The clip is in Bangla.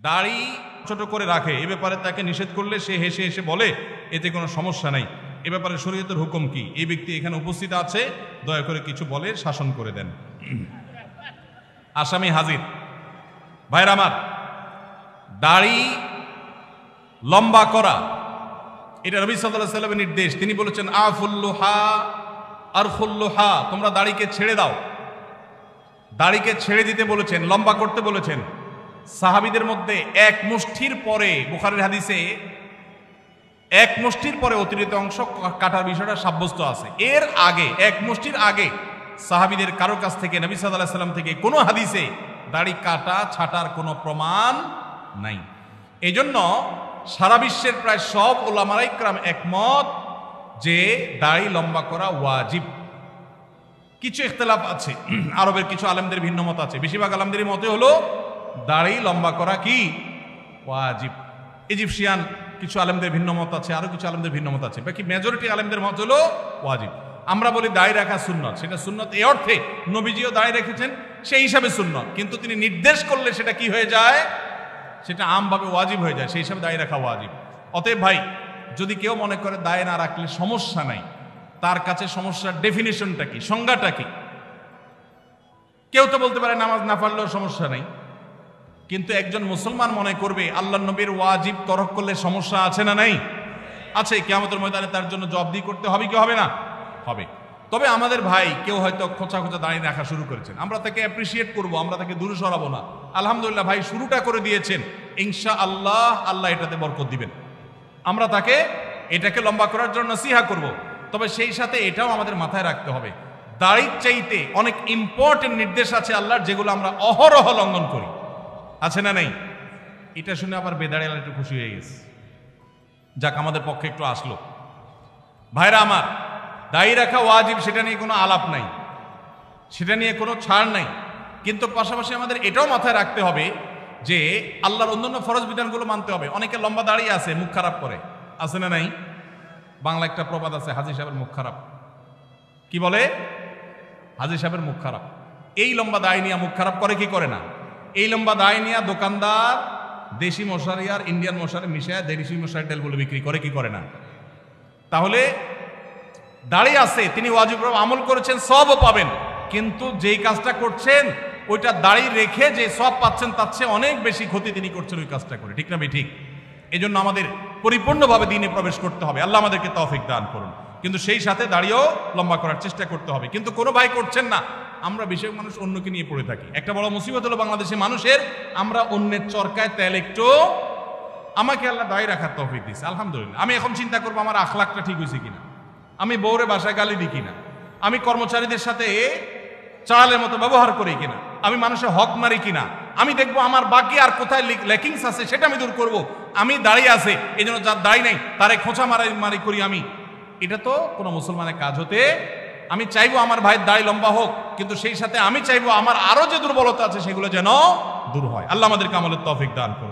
দাড়ি ছোট করে রাখে, এ ব্যাপারে তাকে নিষেধ করলে সে হেসে হেসে বলে এতে কোনো সমস্যা নাই, এ ব্যাপারে শরীয়তের হুকুম কি? এই ব্যক্তি এখানে উপস্থিত আছে, দয়া করে কিছু বলে শাসন করে দেন। আসামি হাজির। ভাইরা আমার, দাড়ি লম্বা করা এটা নবী সাল্লাল্লাহু আলাইহি ওয়াসাল্লামের নির্দেশ। তিনি বলেছেন আফুল্লুহা আরফুল্লুহা, তোমরা দাড়িকে ছেড়ে দাও। দাড়িকে ছেড়ে দিতে বলেছেন, লম্বা করতে বলেছেন। সাহাবীদের মধ্যে এক মুষ্টির পরে, বুখারীর হাদিসে এক মুষ্টির পরে অতিরিক্ত অংশ কাটার বিষয়টা সাব্যস্ত আছে। এর আগে এক মুষ্টির আগে সাহাবীদের কারো কাছ থেকে, নবী সাল্লাল্লাহু আলাইহি ওয়াসাল্লাম থেকে কোনো হাদিসে দাড়ি কাটা ছাটার কোনো প্রমাণ নাই। এই জন্য সারা বিশ্বের প্রায় সব উলামায়ে ইকরাম একমত যে দাড়ি লম্বা করা ওয়াজিব। কিছু ইখতিলাফ আছে, আরবের কিছু আলেমদের ভিন্ন মত আছে। বেশিরভাগ আলেমদের মতে হলো দাড়ি লম্বা করা কি ওয়াজিব। ইজিপশিয়ান কিছু আলেমদের ভিন্ন মত আছে, আরো কিছু আলেমদের ভিন্ন মত আছে, বাকি মেজরিটি আলেমদের মত হলো ওয়াজিব। আমরা বলি দাড়ি রাখা সুন্নত, সেটা সুন্নত এই অর্থে নবীজিও দাড়ি রেখেছেন, সেই হিসাবে সুন্নত, কিন্তু তিনি নির্দেশ করলে সেটা কি হয়ে যায়, সেটা আমভাবে ওয়াজিব হয়ে যায়, সেই হিসাবে দাড়ি রাখা ওয়াজিব। অতএব ভাই, যদি কেউ মনে করে দাড়ি না রাখলে সমস্যা নাই, তার কাছে সমস্যার ডেফিনিশনটা কি, সংজ্ঞাটা কি? কেউ তো বলতে পারে নামাজ না পড়লেও সমস্যা নাই, কিন্তু একজন মুসলমান মনে করবে আল্লাহর নবীর ওয়াজিব তরক করলে সমস্যা আছে না নাই? আছে। কিয়ামতের ময়দানে তার জন্য জবাবদিহি করতে হবে কি হবে না? হবে। তবে আমাদের ভাই কেউ হয়তো খোঁচা খোঁচা দাঁড়িয়ে রাখা শুরু করেছেন, আমরা তাকে অ্যাপ্রিসিয়েট করব, আমরা তাকে দূরে সরাবো না। আলহামদুলিল্লাহ ভাই শুরুটা করে দিয়েছেন, ইনশাআল্লাহ আল্লাহ এটাতে বরকত দিবেন। আমরা তাকে এটাকে লম্বা করার জন্য নসিহা করব। তবে সেই সাথে এটাও আমাদের মাথায় রাখতে হবে, দাড়ির চাইতে অনেক ইম্পর্টেন্ট নির্দেশ আছে আল্লাহর, যেগুলো আমরা অহরহ লঙ্ঘন করি। আছে না নেই? এটা শুনে আবার বেদাড়িয়ালা একটু খুশি হয়ে গেছে, যাক আমাদের পক্ষে একটু আসলো। ভাইরা আমার, দাড়ি রাখা ওয়াজিব, সেটা নিয়ে কোনো আলাপ নাই, সেটা নিয়ে কোনো ছাড় নাই, কিন্তু পাশাপাশি আমাদের এটাও মাথায় রাখতে হবে যে আল্লাহর অন্যান্য ফরজ বিধানগুলো মানতে হবে। অনেকে লম্বা দাড়ি আছে, মুখ খারাপ করে, আছে না নাই? বাংলা একটা প্রবাদ আছে, হাজী সাহেবের মুখ খারাপ। কি বলে? হাজী সাহেবের মুখ খারাপ। এই লম্বা দাড়ি নিয়ে মুখ খারাপ করে কি করে না? এই লম্বা দাড়ি নিয়ে দোকানদার দেশি মশারি আর ইন্ডিয়ান মশারি মিশায় দেশি মশারি তেলগুলো বিক্রি করে কি করে না? তাহলে দাড়ি আছে, তিনি ওয়াজিব আমল করেছেন, সবও পাবেন, কিন্তু যেই কাজটা করছেন ওইটা দাড়ি রেখে যে সব পাচ্ছেন তার চেয়ে অনেক বেশি ক্ষতি তিনি করছেন ওই কাজটা করে। ঠিক না ঠিক? এই জন্য আমাদের পরিপূর্ণভাবে দ্বীনে প্রবেশ করতে হবে, আল্লাহ আমাদেরকে তৌফিক দান করুন। কিন্তু সেই সাথে দাড়িও লম্বা করার চেষ্টা করতে হবে। কিন্তু কোনো ভাই করছেন না, আমরা বেশিরভাগ মানুষ অন্যকে নিয়ে পড়ে থাকি। একটা বড় মুসিবত হলো বাংলাদেশের মানুষের, আমরা অন্যের চরকায় তেল একটু, আমাকে আল্লাহ দাড়ি রাখার তৌফিক দিয়েছে আলহামদুলিল্লাহ, আমি এখন চিন্তা করবো আমার আখলাকটা ঠিক হয়েছে কিনা, আমি বউরে বাসায় গালি দিই কিনা, আমি কর্মচারীদের সাথে চালের মতো ব্যবহার করি কিনা, আমি মানুষের হক মারি কিনা, আমি দেখবো আমার বাকি আর কোথায় ল্যাকিংস আছে সেটা আমি দূর করব। আমি দাঁড়িয়ে আছে, এই জন্য যার দাড়ি নাই তারে খোঁচা মারি করি আমি, এটা তো কোনো মুসলমানের কাজ হতে। আমি চাইবো আমার ভাইয়ের দাড়ি লম্বা হোক, কিন্তু সেই সাথে আমি চাইবো আমার আরো যে দুর্বলতা আছে সেগুলো যেন দূর হয়। আল্লাহ আমাদেরকে আমলের তৌফিক দান করুন।